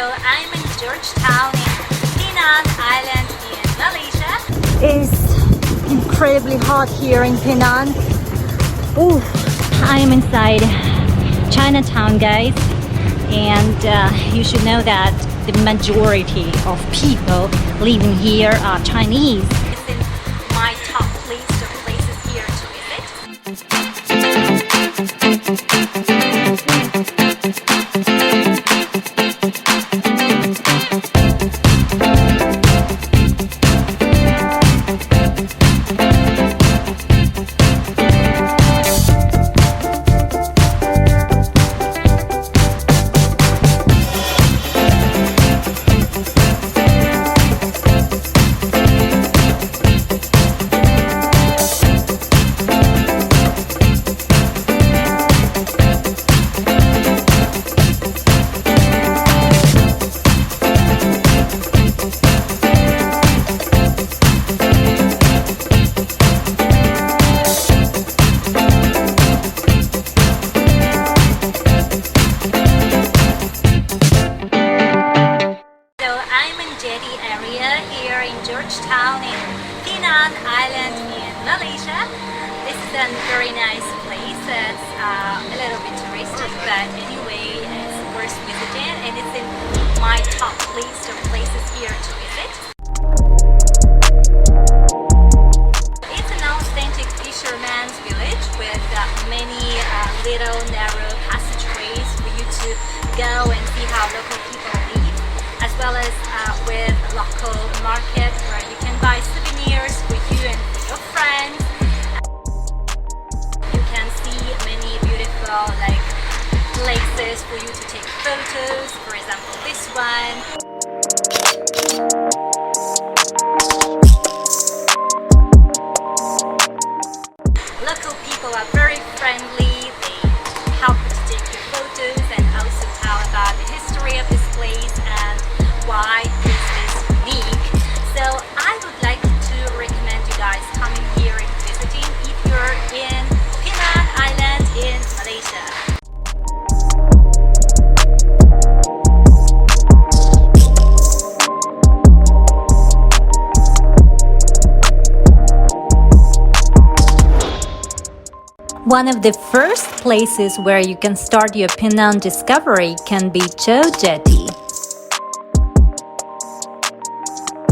I'm in Georgetown in Penang Island in Malaysia. It's incredibly hot here in Penang. Ooh, I am inside Chinatown, guys, and you should know that the majority of people living here are Chinese. It's in my top list of places here to visit. Georgetown in Penang Island in Malaysia. This is a very nice place. It's a little bit touristic, but anyway, it's worth visiting, and it's in my top list of places here to visit. It's an authentic fisherman's village with many little narrow passageways for you to go and see how local people live, as well as with local market where you can buy souvenirs for you and for your friends. You can see many beautiful places for you to take photos, for example this one. Local people are very friendly, they help you to take your photos and also tell about the history of this place and why this is unique. So I would like to recommend you guys coming here and visiting if you're in Penang Island in Malaysia. One of the first places where you can start your Penang discovery can be Chow Jetty.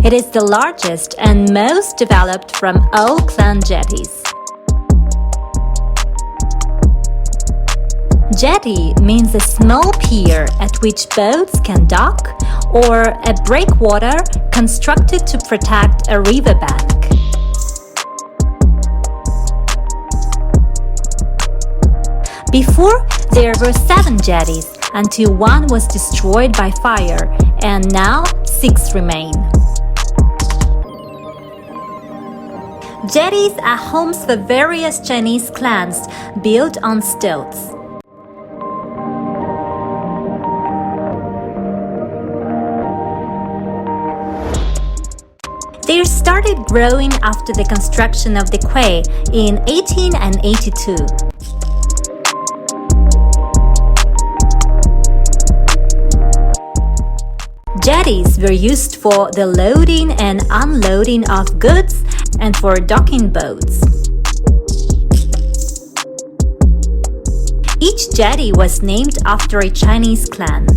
It is the largest and most developed from all clan jetties. Jetty means a small pier at which boats can dock or a breakwater constructed to protect a riverbank. Before, there were 7 jetties until one was destroyed by fire, and now 6 remain. Jetties are homes for various Chinese clans built on stilts. They started growing after the construction of the quay in 1882. Jetties were used for the loading and unloading of goods and for docking boats. Each jetty was named after a Chinese clan.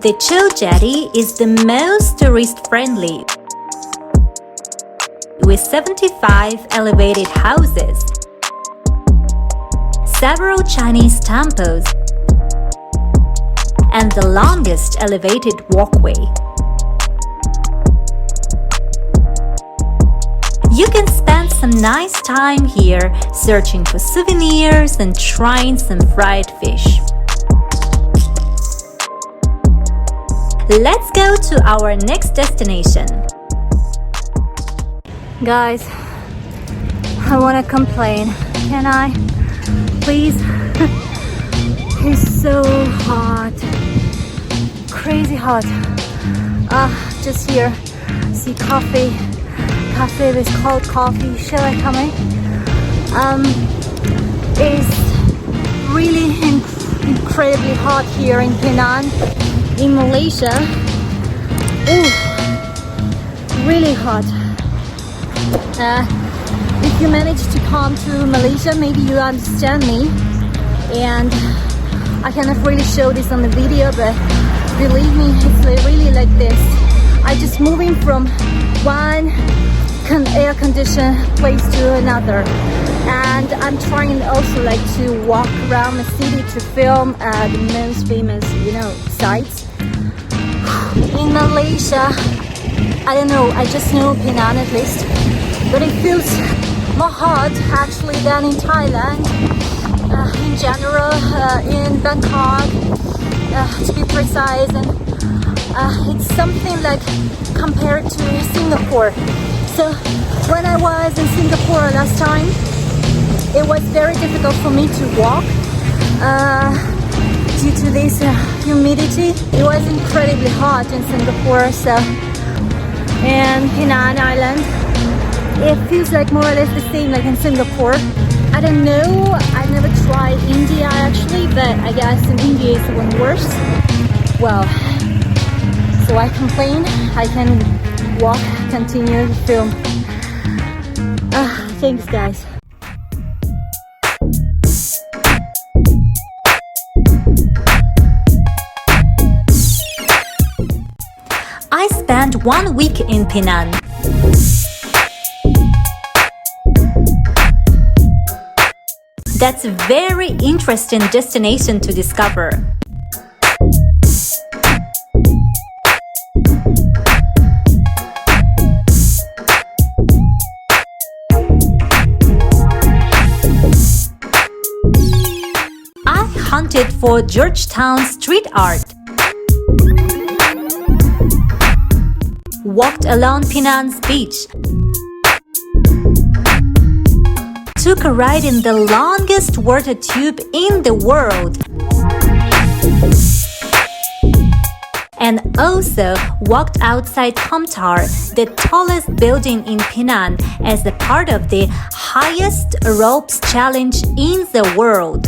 The Chow Jetty is the most tourist-friendly, with 75 elevated houses, several Chinese temples, and the longest elevated walkway. You can spend some nice time here searching for souvenirs and trying some fried fish. Let's go to our next destination. Guys, I want to complain. Can I? Please? It's so hot. Crazy hot. Just here. See cafe with cold coffee. Shall I come in? It's really incredibly hot here in Penang, in Malaysia. Ooh, really hot. If you manage to come to Malaysia, maybe you understand me. And I cannot really show this on the video, but believe me, it's really like this. I just moving from one air conditioned place to another, and I'm trying also like to walk around the city to film the most famous, sites. In Malaysia, I don't know, I just know Penang at least, but it feels more hot actually than in Thailand. In general, in Bangkok, to be precise, and it's something like compared to Singapore. So when I was in Singapore last time, it was very difficult for me to walk due to this humidity. It was incredibly hot in Singapore, so and Penang Island, it feels like more or less the same like in Singapore. I don't know, I never tried India actually, but I guess in India it's even worse. Well, so I complain, I can walk, continue to film. Thanks guys. I spent 1 week in Penang. That's a very interesting destination to discover. I hunted for Georgetown street art. Walked along Penang's beach. Took a ride in the longest water tube in the world. And also walked outside Tower, the tallest building in Penang, as a part of the highest ropes challenge in the world.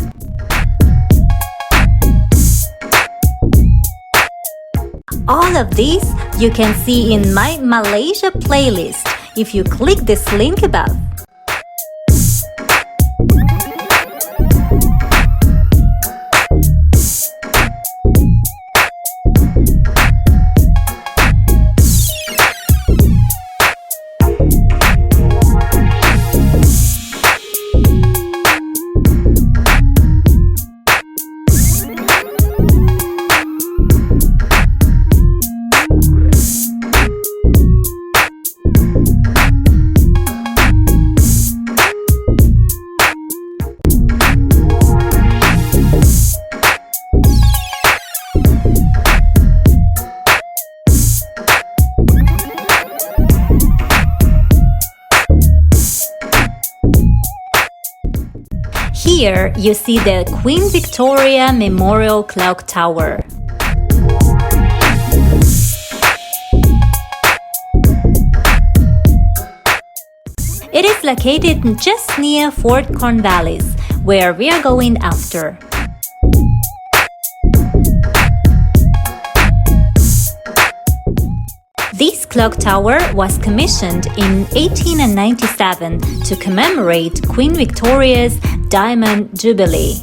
All of these you can see in my Malaysia playlist if you click this link above. Here you see the Queen Victoria Memorial Clock Tower. It is located just near Fort Cornwallis, where we are going after. This clock tower was commissioned in 1897 to commemorate Queen Victoria's Diamond Jubilee.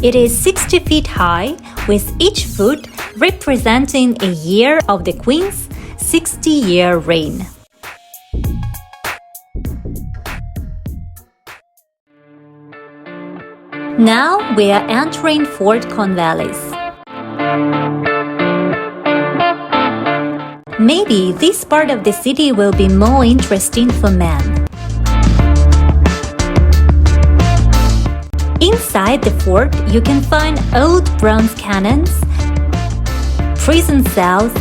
It is 60 feet high, with each foot representing a year of the Queen's 60-year reign. Now we are entering Fort Cornwallis. Maybe this part of the city will be more interesting for men. Inside the fort, you can find old bronze cannons, prison cells,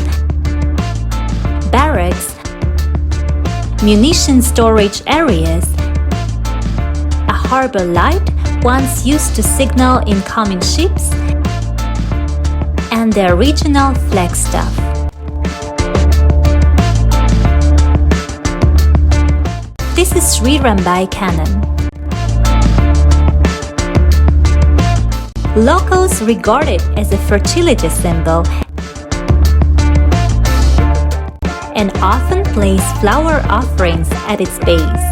barracks, munition storage areas, a harbor light once used to signal incoming ships, and the original flagstaff. rerun by Canon. Locals regard it as a fertility symbol and often place flower offerings at its base.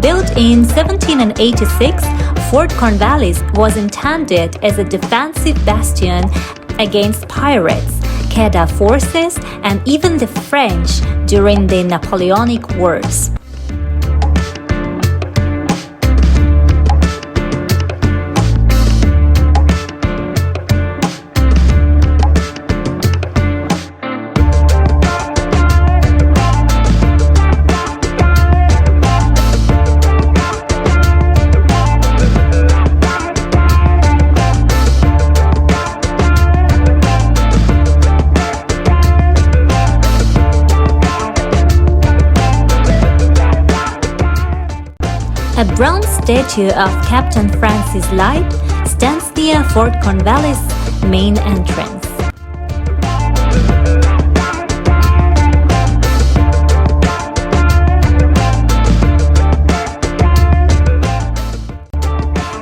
Built in 1786, Fort Cornwallis was intended as a defensive bastion against pirates, Queda forces, and even the French during the Napoleonic Wars. A bronze statue of Captain Francis Light stands near Fort Cornwallis' main entrance.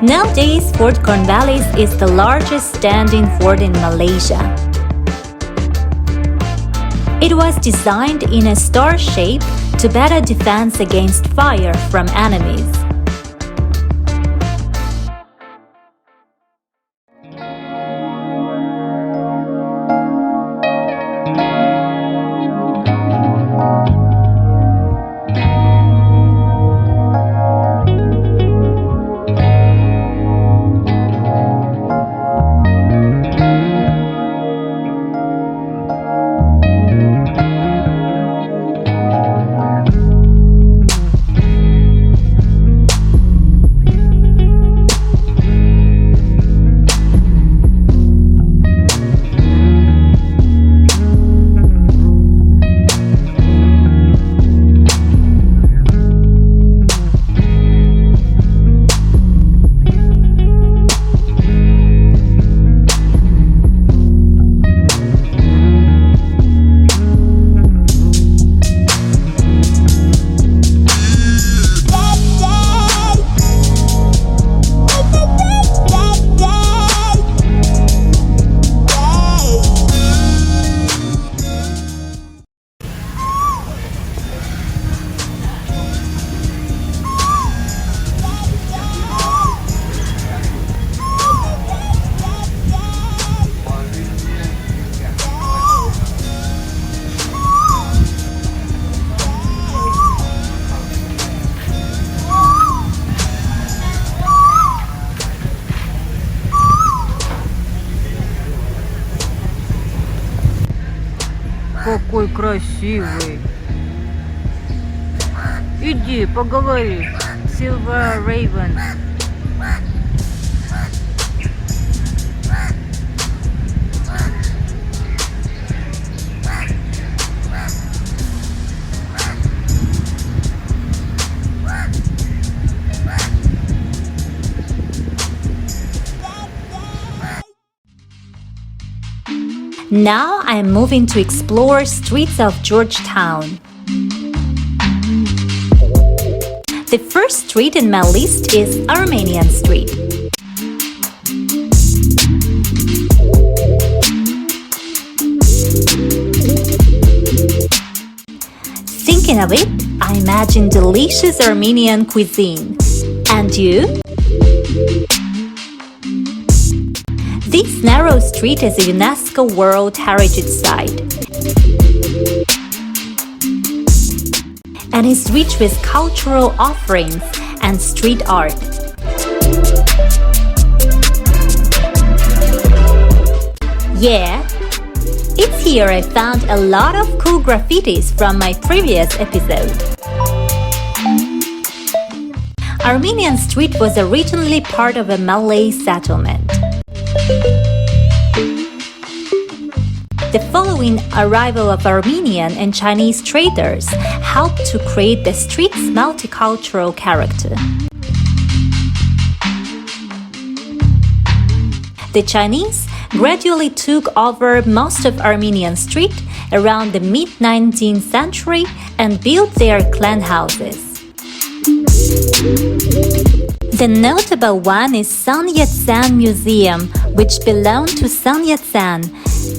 Nowadays, Fort Cornwallis is the largest standing fort in Malaysia. It was designed in a star shape to better defense against fire from enemies. Какой красивый. Иди, поговори. Silver Raven. Now I'm moving to explore streets of Georgetown. The first street in my list is Armenian Street. Thinking of it, I imagine delicious Armenian cuisine. And you? This narrow street is a UNESCO World Heritage Site and is rich with cultural offerings and street art. Yeah, it's here I found a lot of cool graffitis from my previous episode. Armenian Street was originally part of a Malay settlement. The following arrival of Armenian and Chinese traders helped to create the street's multicultural character. The Chinese gradually took over most of Armenian Street around the mid-19th century and built their clan houses. The notable one is Sun Yat-sen Museum, which belonged to Sun Yat-sen,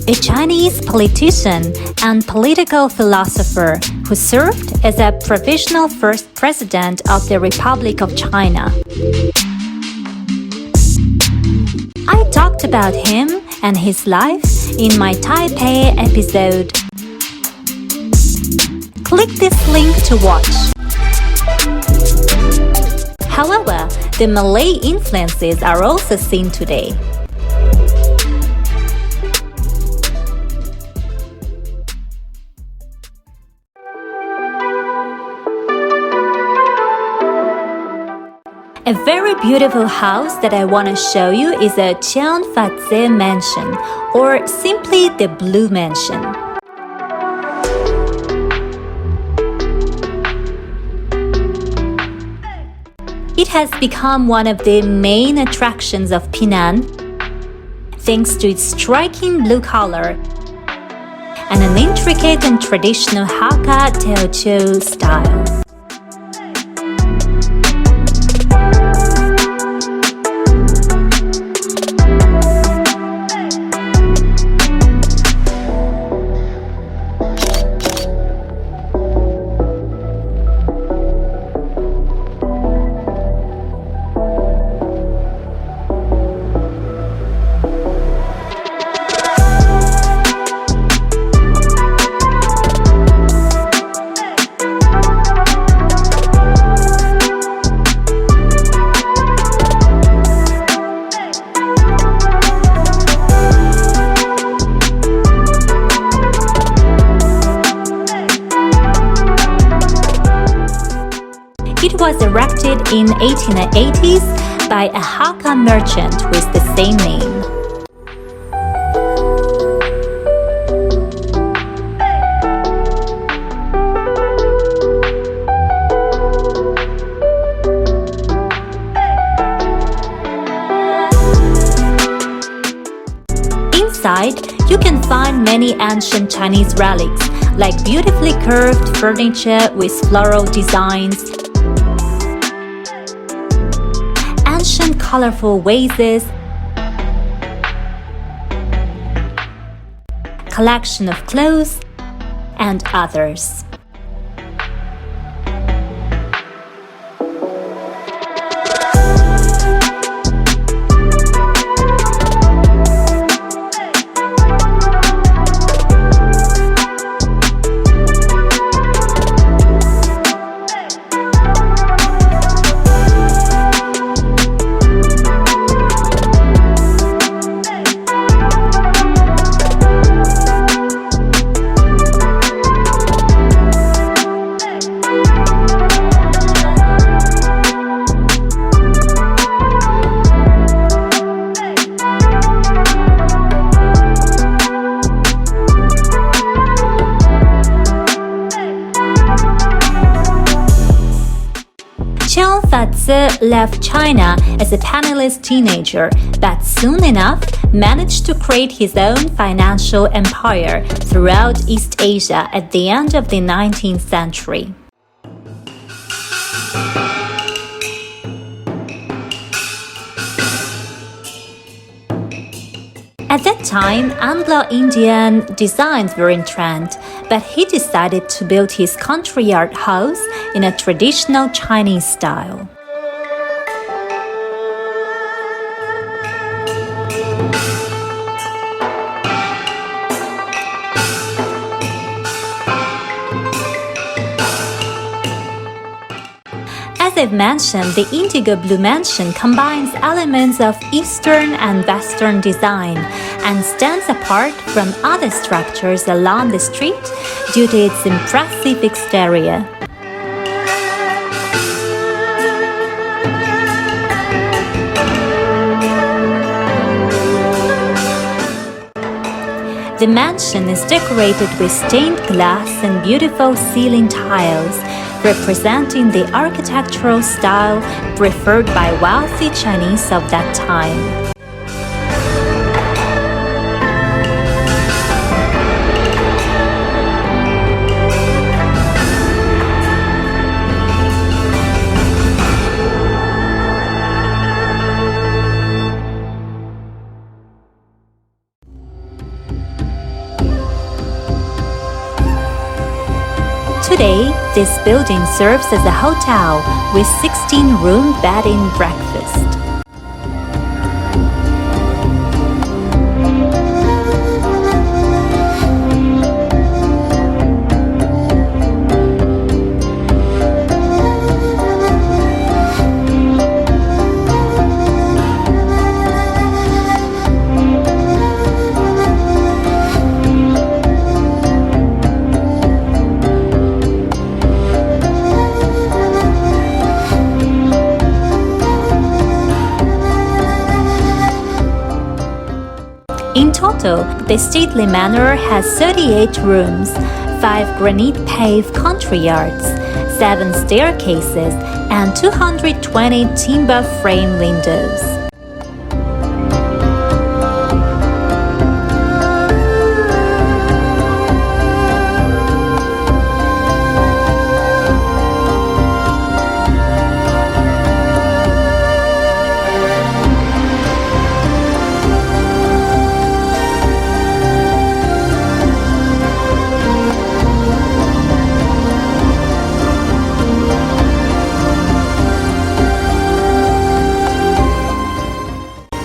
a Chinese politician and political philosopher who served as a provisional first president of the Republic of China. I talked about him and his life in my Taipei episode. Click this link to watch. However, the Malay influences are also seen today. A very beautiful house that I want to show you is a Chiang Fat-ze mansion, or simply the Blue Mansion. It has become one of the main attractions of Penang, thanks to its striking blue color and an intricate and traditional Hakka Teochew style. It was erected in 1880s by a Hakka merchant with the same name. Inside, you can find many ancient Chinese relics, like beautifully curved furniture with floral designs, ancient colorful vases, collection of clothes, and others. Chiang Fat-ze left China as a penniless teenager, but soon enough managed to create his own financial empire throughout East Asia at the end of the 19th century. At that time, Anglo-Indian designs were in trend, but he decided to build his country yard house in a traditional Chinese style. As I've mentioned, the Indigo Blue Mansion combines elements of Eastern and Western design and stands apart from other structures along the street due to its impressive exterior. The mansion is decorated with stained glass and beautiful ceiling tiles, representing the architectural style preferred by wealthy Chinese of that time. This building serves as a hotel with 16-room bed and breakfast. In total, the stately manor has 38 rooms, 5 granite-paved courtyards, 7 staircases, and 220 timber frame windows.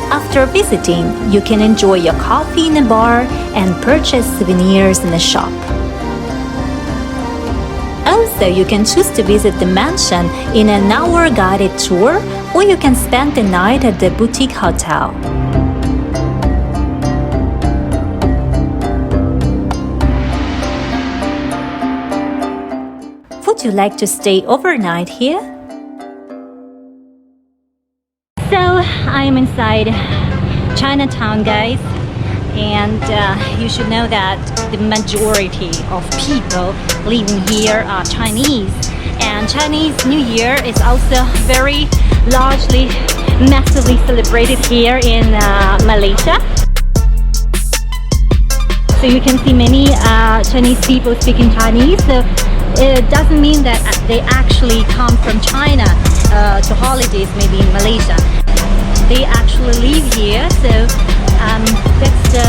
After visiting, you can enjoy your coffee in a bar and purchase souvenirs in a shop. Also, you can choose to visit the mansion in an hour guided tour, or you can spend the night at the boutique hotel. Would you like to stay overnight here? So I am inside Chinatown, guys, and you should know that the majority of people living here are Chinese, and Chinese New Year is also very largely, massively celebrated here in Malaysia. So you can see many Chinese people speaking Chinese, so it doesn't mean that they actually come from China to holidays maybe in Malaysia. They actually live here, so that's the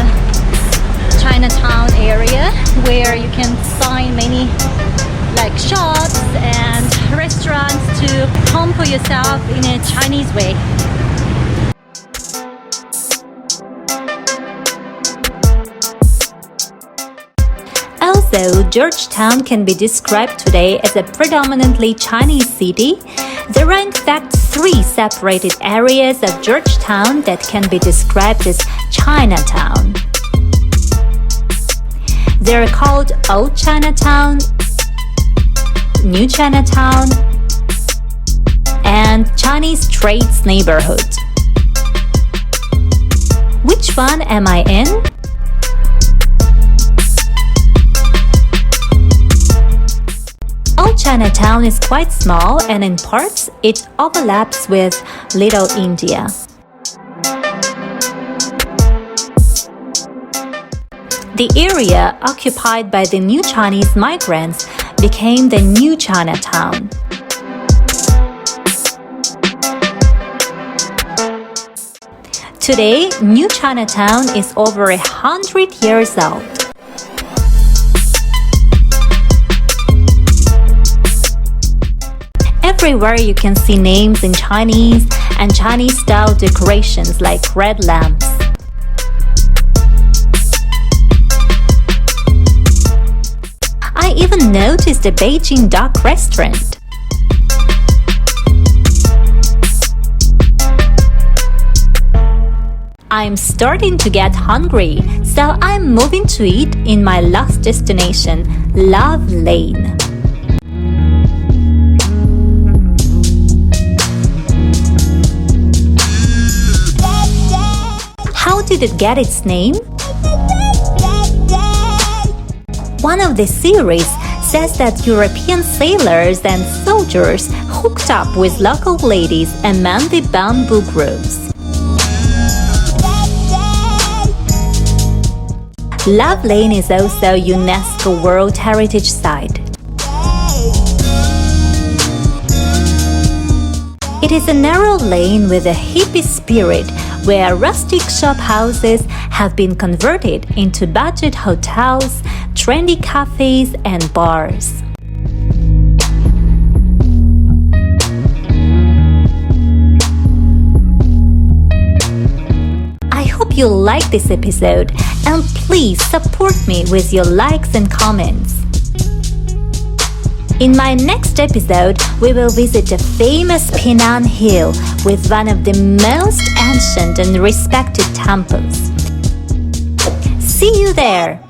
Chinatown area where you can find many like shops and restaurants to pamper yourself in a Chinese way. Also, Georgetown can be described today as a predominantly Chinese city. There are in fact 3 separated areas of Georgetown that can be described as Chinatown. They are called Old Chinatown, New Chinatown, and Chinese Trades Neighborhood. Which one am I in? Old Chinatown is quite small, and in parts it overlaps with Little India. The area occupied by the new Chinese migrants became the New Chinatown. Today, New Chinatown is over 100 years old. Everywhere you can see names in Chinese and Chinese-style decorations like red lamps. I even noticed a Beijing duck restaurant. I'm starting to get hungry, so I'm moving to eat in my last destination, Love Lane. How did it get its name? One of the series says that European sailors and soldiers hooked up with local ladies among the bamboo groves. Love Lane is also a UNESCO World Heritage Site. It is a narrow lane with a hippie spirit where rustic shop houses have been converted into budget hotels, trendy cafes, and bars. you like this episode and please support me with your likes and comments. In my next episode, we will visit the famous Penang Hill with one of the most ancient and respected temples. See you there!